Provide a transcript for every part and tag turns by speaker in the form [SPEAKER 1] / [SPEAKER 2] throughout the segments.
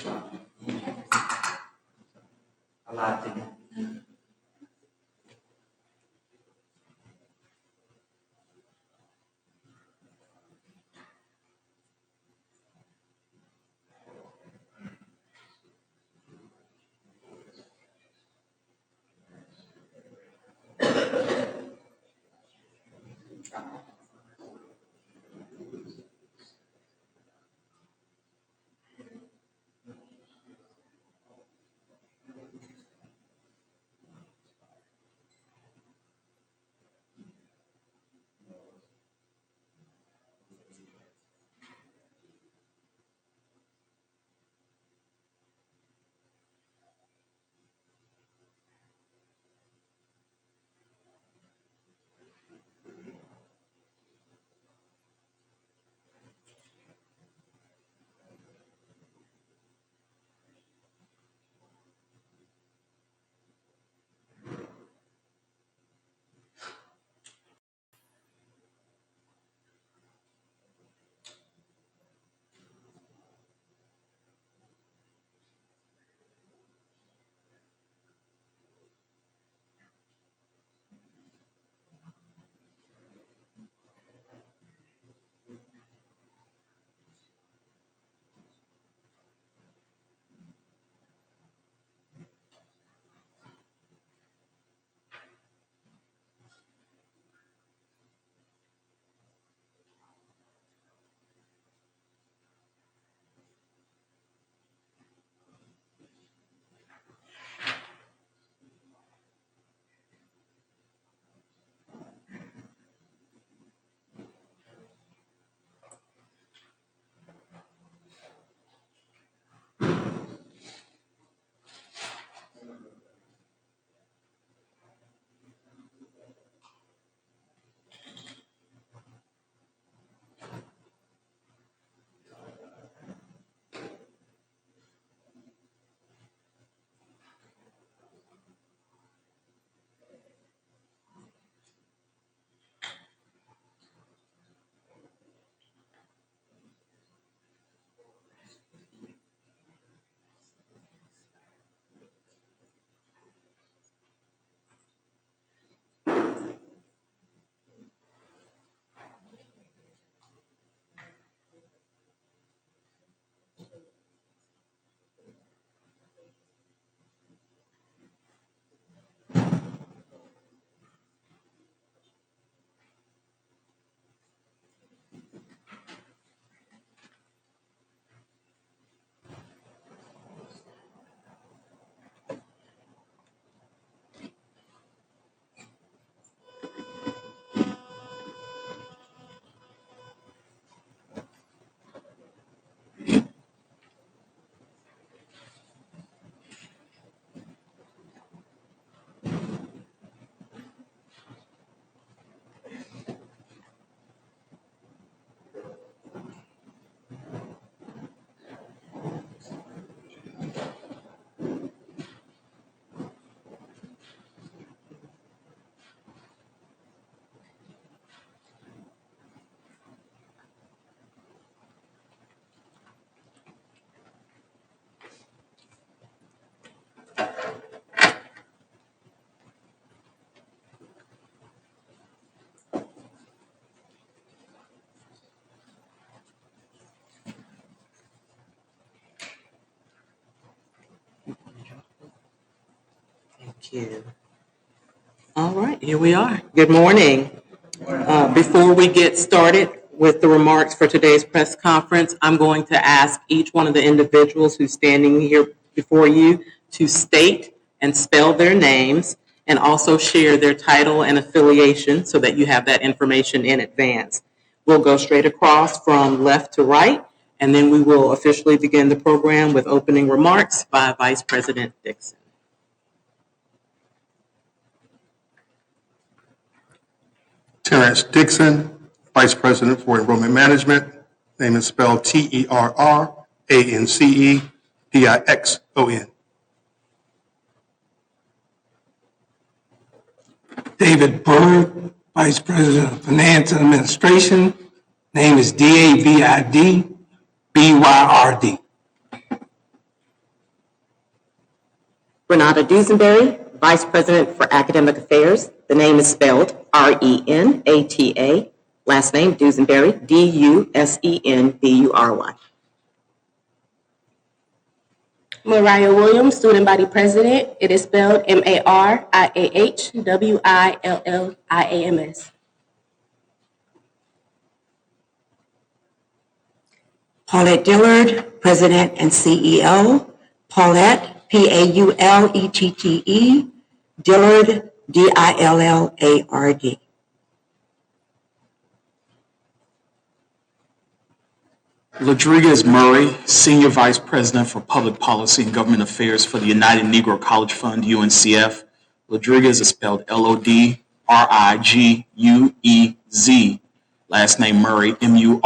[SPEAKER 1] I lied to you. Thank you. All right, here we are. Good morning. Before we get started with the remarks for today's press conference, I'm going to ask each one of the individuals who's standing here before you to state and spell their names and also share their title and affiliation so that you have that information in advance. We'll go straight across from left to right, and then we will officially begin the program with opening remarks by Vice President Dixon.
[SPEAKER 2] Terrence Dixon, Vice President for Enrollment Management. Name is spelled TerranceDixon.
[SPEAKER 3] David Byrd, Vice President of Finance and Administration. Name is DAVID BYRD.
[SPEAKER 1] Renata Dusenberry, Vice President for Academic Affairs. The name is spelled Renata. Last name Dusenberry, Dusenbury.
[SPEAKER 4] Mariah Williams, Student Body President. It is spelled MariahWilliams.
[SPEAKER 5] Paulette Dillard, President and CEO. Paulette, Paulette, Dillard, Dillard.
[SPEAKER 6] Rodriguez Murray, Senior Vice President for Public Policy and Government Affairs for the United Negro College Fund, UNCF. Rodriguez is spelled Lodriguez. Last name Murray, Murray.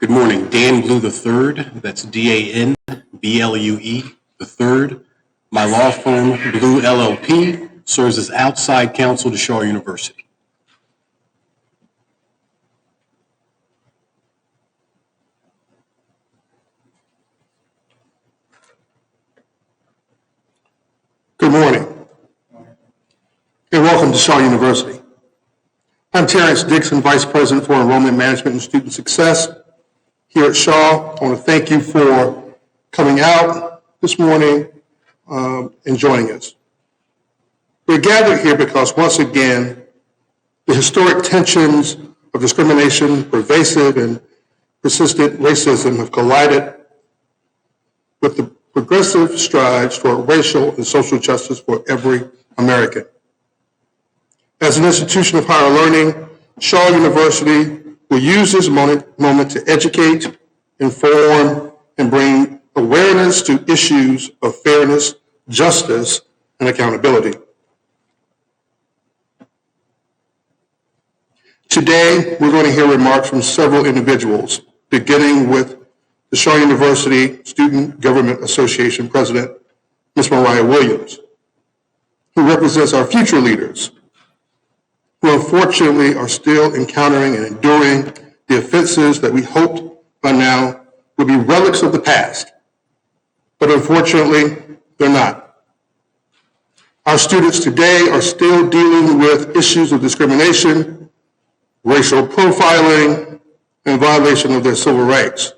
[SPEAKER 2] Good morning. Dan Blue III, that's DanBlue III. My law firm, Blue LLP, serves as outside counsel to Shaw University. Good morning, and welcome to Shaw University. I'm Terrence Dixon, Vice President for Enrollment Management and Student Success here at Shaw. I want to thank you for coming out this morning and joining us. We're gathered here because, once again, the historic tensions of discrimination, pervasive and persistent racism have collided with the progressive strides for racial and social justice for every American. As an institution of higher learning, Shaw University will use this moment to educate, inform, and bring awareness to issues of fairness, justice, and accountability. Today, we're going to hear remarks from several individuals, beginning with the Shaw University Student Government Association President, Ms. Mariah Williams, who represents our future leaders, who unfortunately are still encountering and enduring the offenses that we hoped by now would be relics of the past, but unfortunately, they're not. Our students today are still dealing with issues of discrimination, racial profiling, and violation of their civil rights,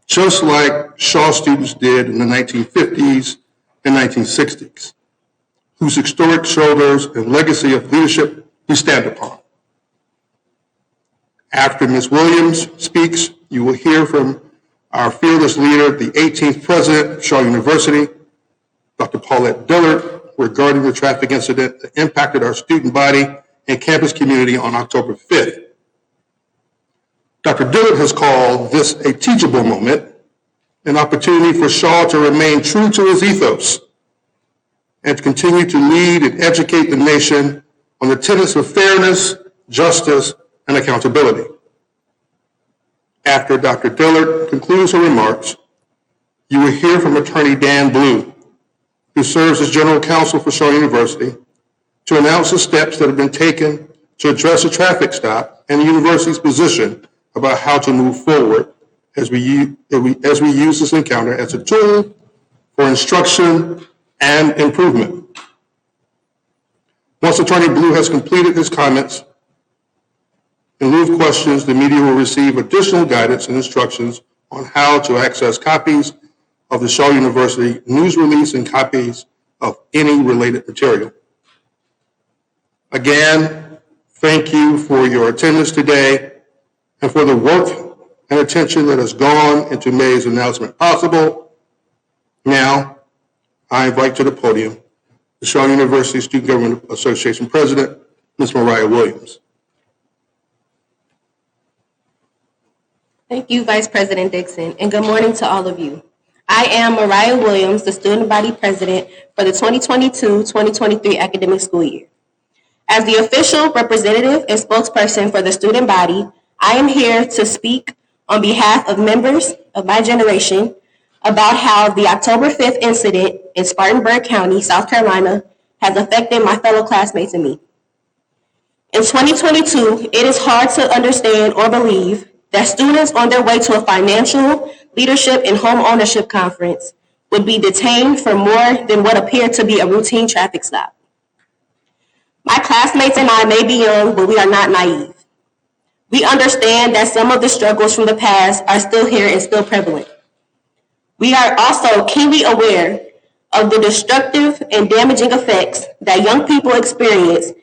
[SPEAKER 2] just like Shaw students did in the 1950s and 1960s, whose historic shoulders and legacy of leadership we stand upon. After Ms. Williams speaks, you will hear from our fearless leader, the 18th president of Shaw University, Dr. Paulette Dillard, regarding the traffic incident that impacted our student body and campus community on October 5th. Dr. Dillard has called this a teachable moment, an opportunity for Shaw to remain true to his ethos and to continue to lead and educate the nation on the tenets of fairness, justice, and accountability. After Dr. Dillard concludes her remarks, you will hear from Attorney Dan Blue, who serves as General Counsel for Shaw University, to announce the steps that have been taken to address the traffic stop and the university's position about how to move forward as we use this encounter as a tool for instruction and improvement. Once Attorney Blue has completed his comments, in lieu of questions, the media will receive additional guidance and instructions on how to access copies of the Shaw University news release and copies of any related material. Again, thank you for your attendance today and for the work and attention that has gone into May's announcement possible. Now, I invite to the podium the Shaw University Student Government Association President, Ms. Mariah Williams.
[SPEAKER 4] Thank you, Vice President Dixon, and good morning to all of you. I am Mariah Williams, the Student Body President for the 2022-2023 academic school year. As the official representative and spokesperson for the student body, I am here to speak on behalf of members of my generation about how the October 5th incident in Spartanburg County, South Carolina, has affected my fellow classmates and me. In 2022, it is hard to understand or believe that students on their way to a financial, leadership, and home ownership conference would be detained for more than what appeared to be a routine traffic stop. My classmates and I may be young, but we are not naive. We understand that some of the struggles from the past are still here and still prevalent. We are also keenly aware of the destructive and damaging effects that young people experience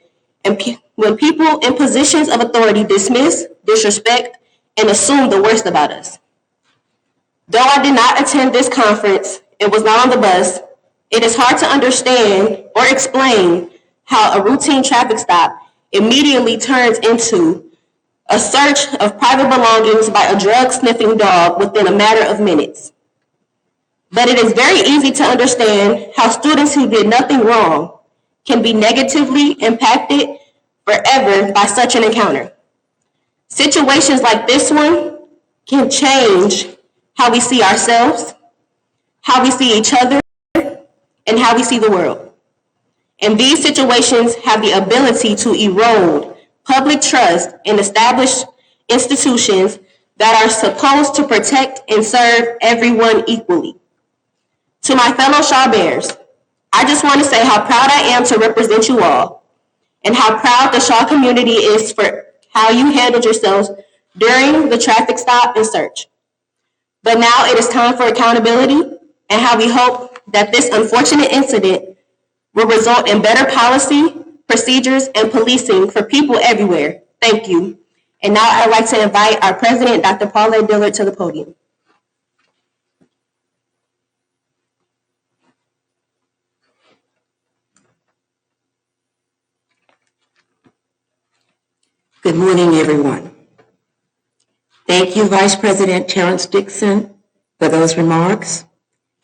[SPEAKER 4] when people in positions of authority dismiss, disrespect, and assume the worst about us. Though I did not attend this conference and was not on the bus, it is hard to understand or explain how a routine traffic stop immediately turns into a search of private belongings by a drug-sniffing dog within a matter of minutes. But it is very easy to understand how students who did nothing wrong can be negatively impacted forever by such an encounter. Situations like this one can change how we see ourselves, how we see each other, and how we see the world. And these situations have the ability to erode public trust in established institutions that are supposed to protect and serve everyone equally. To my fellow Shaw Bears, I just want to say how proud I am to represent you all and how proud the Shaw community is for how you handled yourselves during the traffic stop and search. But now it is time for accountability and how we hope that this unfortunate incident will result in better policy, procedures, and policing for people everywhere. Thank you. And now I'd like to invite our president, Dr. Paulette Dillard, to the podium.
[SPEAKER 5] Good morning, everyone. Thank you, Vice President Terrence Dixon, for those remarks.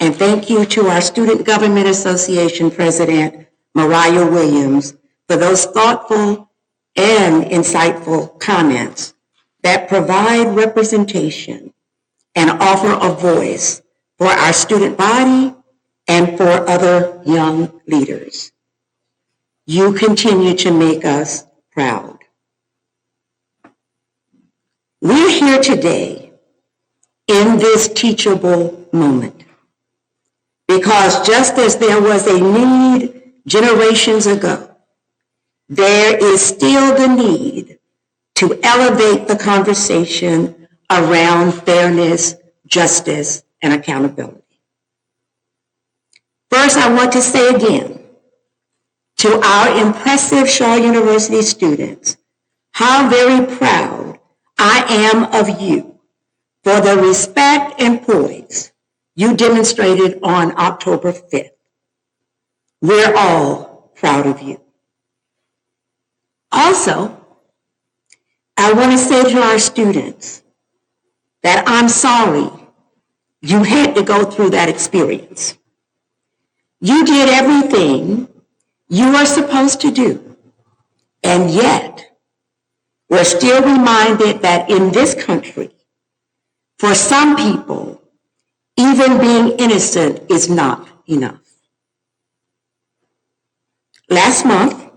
[SPEAKER 5] And thank you to our Student Government Association President, Mariah Williams, for those thoughtful and insightful comments that provide representation and offer a voice for our student body and for other young leaders. You continue to make us proud. We're here today in this teachable moment because just as there was a need generations ago, there is still the need to elevate the conversation around fairness, justice, and accountability. First, I want to say again to our impressive Shaw University students how very proud I am of you for the respect and poise you demonstrated on October 5th. We're all proud of you. Also, I want to say to our students that I'm sorry you had to go through that experience. You did everything you are supposed to do, and yet we're still reminded that in this country, for some people, even being innocent is not enough. Last month,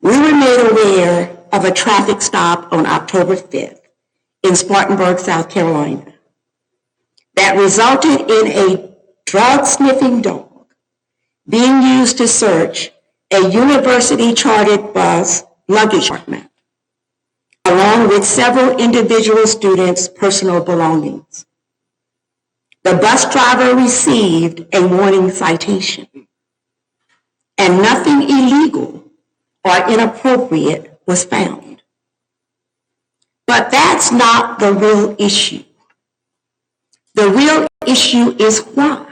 [SPEAKER 5] we were made aware of a traffic stop on October 5th in Spartanburg, South Carolina, that resulted in a drug-sniffing dog being used to search a university-chartered bus luggage compartment, along with several individual students' personal belongings. The bus driver received a warning citation, and nothing illegal or inappropriate was found. But that's not the real issue. The real issue is why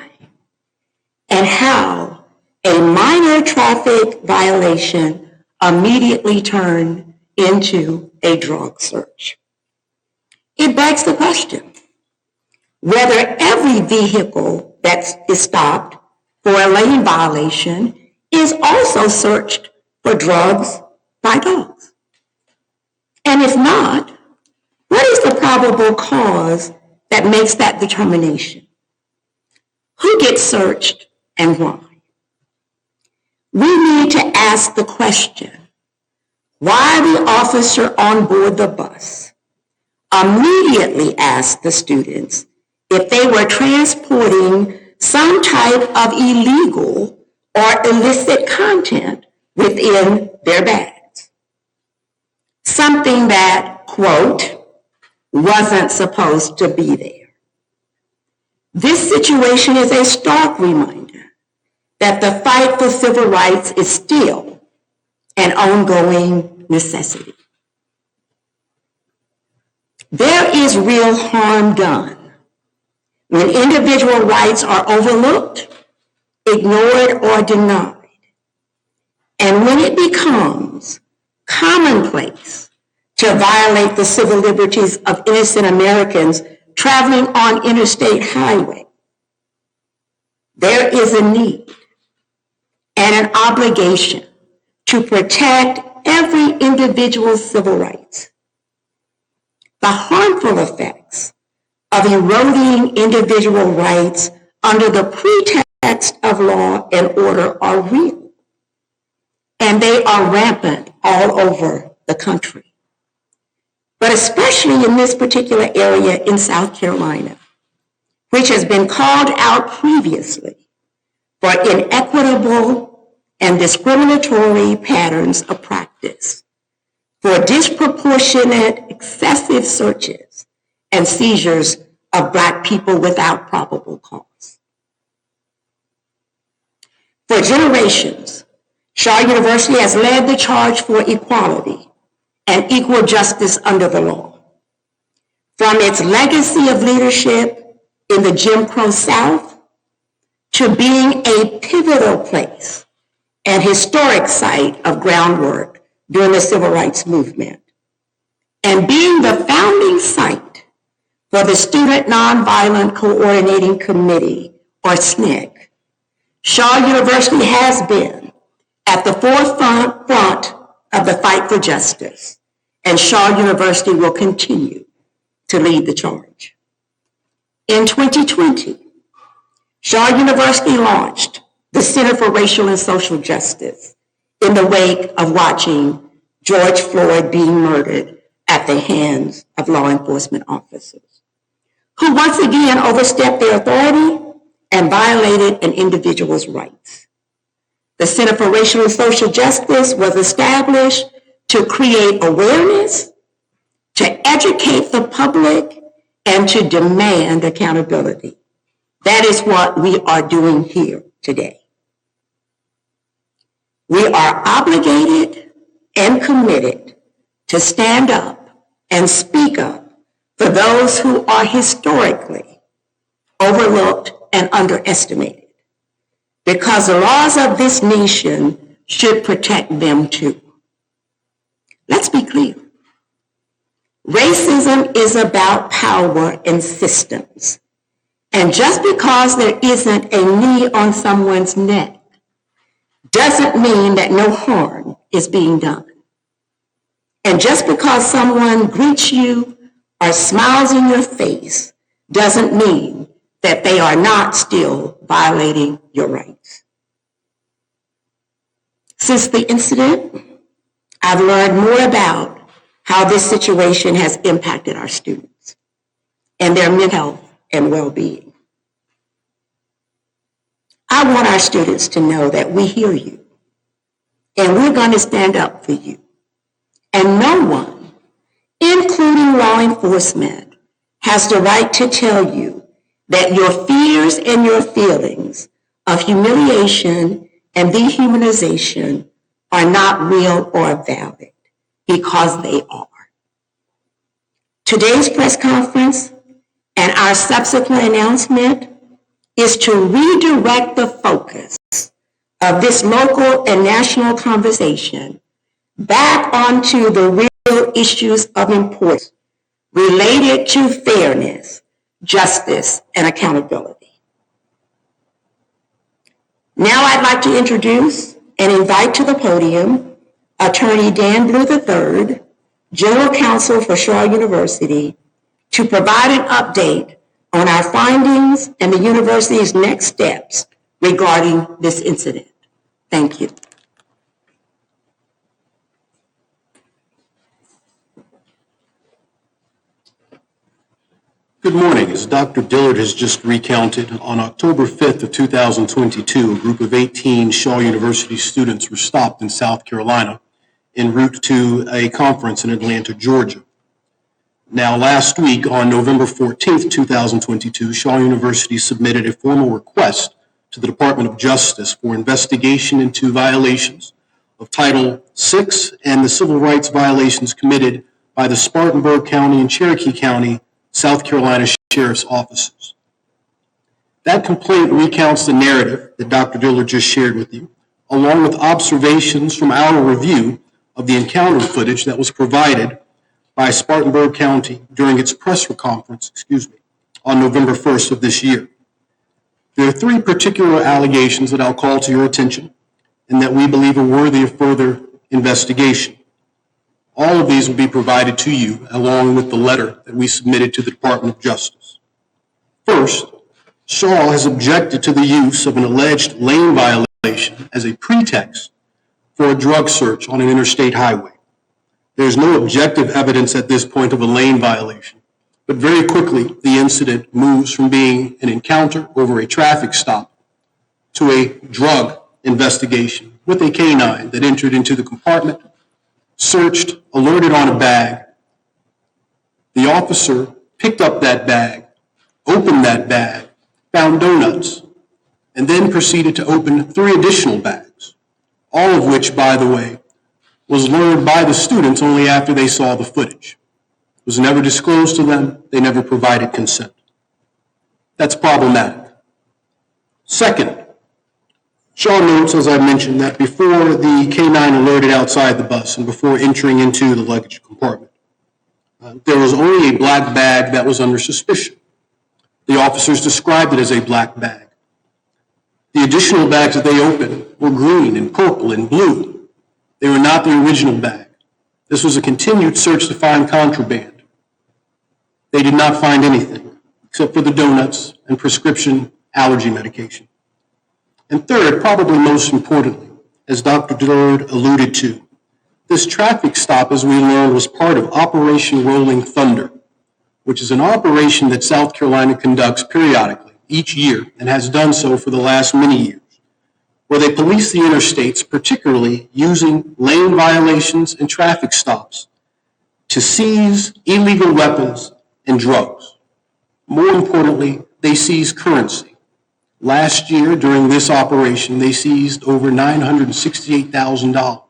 [SPEAKER 5] and how a minor traffic violation immediately turned into a drug search. It begs the question whether every vehicle that is stopped for a lane violation is also searched for drugs by dogs. And if not, what is the probable cause that makes that determination? Who gets searched and why? We need to ask the question, while the officer on board the bus immediately asked the students if they were transporting some type of illegal or illicit content within their bags. Something that, quote, wasn't supposed to be there. This situation is a stark reminder that the fight for civil rights is still an ongoing necessity. There is real harm done when individual rights are overlooked, ignored, or denied, and when it becomes commonplace to violate the civil liberties of innocent Americans traveling on interstate highway. There is a need and an obligation to protect every individual's civil rights. The harmful effects of eroding individual rights under the pretext of law and order are real, and they are rampant all over the country, but especially in this particular area in South Carolina, which has been called out previously for inequitable and discriminatory patterns of practice, for disproportionate, excessive searches and seizures of Black people without probable cause. For generations, Shaw University has led the charge for equality and equal justice under the law. From its legacy of leadership in the Jim Crow South to being a pivotal place and historic site of groundwork during the Civil Rights Movement, and being the founding site for the Student Nonviolent Coordinating Committee, or SNCC, Shaw University has been at the forefront of the fight for justice, and Shaw University will continue to lead the charge. In 2020, Shaw University launched the Center for Racial and Social Justice in the wake of watching George Floyd being murdered at the hands of law enforcement officers, who once again overstepped their authority and violated an individual's rights. The Center for Racial and Social Justice was established to create awareness, to educate the public, and to demand accountability. That is what we are doing here today. We are obligated and committed to stand up and speak up for those who are historically overlooked and underestimated, because the laws of this nation should protect them too. Let's be clear. Racism is about power and systems. And just because there isn't a knee on someone's neck doesn't mean that no harm is being done. And just because someone greets you or smiles in your face doesn't mean that they are not still violating your rights. Since the incident, I've learned more about how this situation has impacted our students and their mental health and well-being. I want our students to know that we hear you and we're going to stand up for you. And no one, including law enforcement, has the right to tell you that your fears and your feelings of humiliation and dehumanization are not real or valid, because they are. Today's press conference and our subsequent announcement is to redirect the focus of this local and national conversation back onto the real issues of importance related to fairness, justice, and accountability. Now I'd like to introduce and invite to the podium Attorney Dan Blue III, General Counsel for Shaw University, to provide an update on our findings and the university's next steps regarding this incident. Thank you.
[SPEAKER 7] Good morning. As Dr. Dillard has just recounted, on October 5th of 2022, a group of 18 Shaw University students were stopped in South Carolina en route to a conference in Atlanta, Georgia. Now, last week, on November 14th, 2022, Shaw University submitted a formal request to the Department of Justice for investigation into violations of Title VI and the civil rights violations committed by the Spartanburg County and Cherokee County, South Carolina Sheriff's offices. That complaint recounts the narrative that Dr. Dillard just shared with you, along with observations from our review of the encounter footage that was provided by Spartanburg County during its press conference, on November 1st of this year. There are three particular allegations that I'll call to your attention and that we believe are worthy of further investigation. All of these will be provided to you along with the letter that we submitted to the Department of Justice. First, Shaw has objected to the use of an alleged lane violation as a pretext for a drug search on an interstate highway. There is no objective evidence at this point of a lane violation, but very quickly the incident moves from being an encounter over a traffic stop to a drug investigation with a canine that entered into the compartment, searched, alerted on a bag. The officer picked up that bag, opened that bag, found donuts, and then proceeded to open 3 additional bags, all of which, by the way, was learned by the students only after they saw the footage. It was never disclosed to them. They never provided consent. That's problematic. Second, Shaw notes, as I mentioned, that before the canine alerted outside the bus and before entering into the luggage compartment, there was only a black bag that was under suspicion. The officers described it as a black bag. The additional bags that they opened were green and purple and blue. They were not the original bag. This was a continued search to find contraband. They did not find anything except for the donuts and prescription allergy medication. And third, probably most importantly, as Dr. Dillard alluded to, this traffic stop, as we learned, was part of Operation Rolling Thunder, which is an operation that South Carolina conducts periodically each year and has done so for the last many years, where they police the interstates, particularly using lane violations and traffic stops to seize illegal weapons and drugs. More importantly, they seize currency. Last year, during this operation, they seized over $968,000.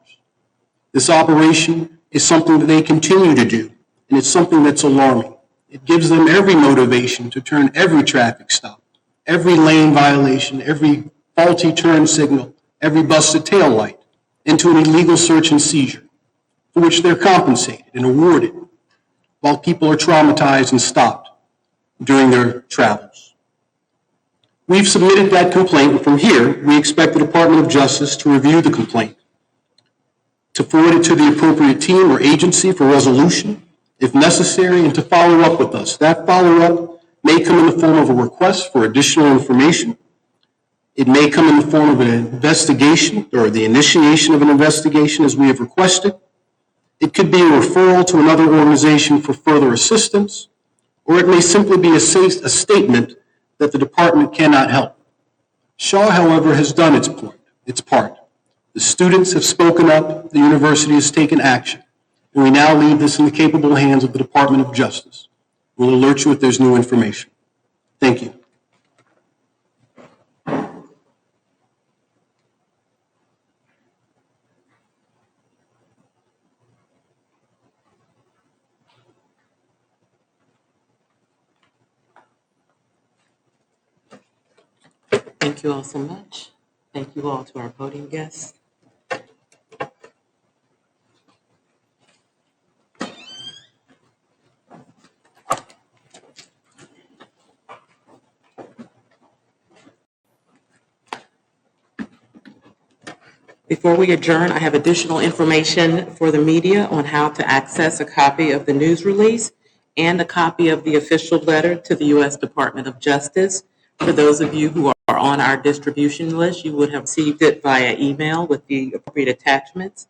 [SPEAKER 7] This operation is something that they continue to do, and it's something that's alarming. It gives them every motivation to turn every traffic stop, every lane violation, every faulty turn signal, every busted tail light into an illegal search and seizure, for which they're compensated and awarded, while people are traumatized and stopped during their travels. We've submitted that complaint, and from here, we expect the Department of Justice to review the complaint, to forward it to the appropriate team or agency for resolution, if necessary, and to follow up with us. That follow-up may come in the form of a request for additional information. It may come in the form of an investigation or the initiation of an investigation as we have requested. It could be a referral to another organization for further assistance, or it may simply be a statement that the department cannot help. Shaw, however, has done its part. The students have spoken up, the university has taken action, and we now leave this in the capable hands of the Department of Justice. We'll alert you if there's new information. Thank you.
[SPEAKER 1] Thank you all so much. Thank you all to our podium guests. Before we adjourn, I have additional information for the media on how to access a copy of the news release and a copy of the official letter to the U.S. Department of Justice. For those of you who are on our distribution list, you would have received it via email with the appropriate attachments.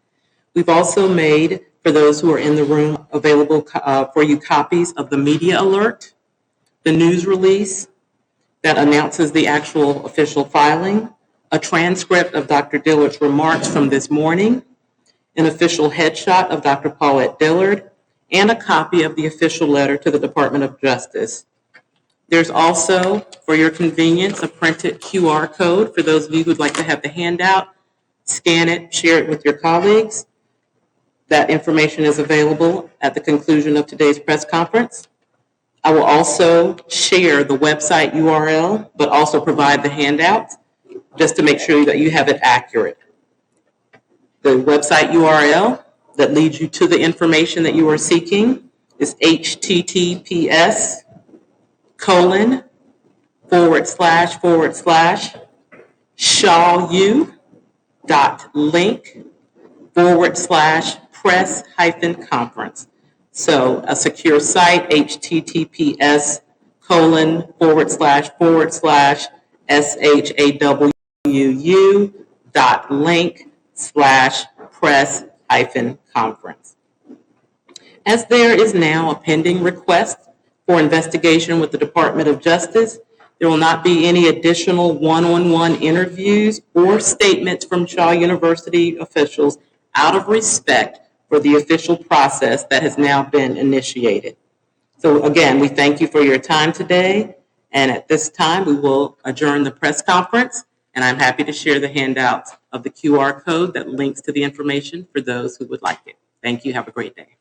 [SPEAKER 1] We've also made, for those who are in the room, available for you copies of the media alert, the news release that announces the actual official filing, a transcript of Dr. Dillard's remarks from this morning, an official headshot of Dr. Paulette Dillard, and a copy of the official letter to the Department of Justice. There's also, for your convenience, a printed QR code for those of you who'd like to have the handout. Scan it, share it with your colleagues. That information is available at the conclusion of today's press conference. I will also share the website URL, but also provide the handout just to make sure that you have it accurate. The website URL that leads you to the information that you are seeking is https://shawu.link/press-conference. So a secure site, https://shawu.link/press-conference. As there is now a pending request for investigation with the Department of Justice, there will not be any additional one-on-one interviews or statements from Shaw University officials out of respect for the official process that has now been initiated. So again, we thank you for your time today. And at this time, we will adjourn the press conference. And I'm happy to share the handout of the QR code that links to the information for those who would like it. Thank you. Have a great day.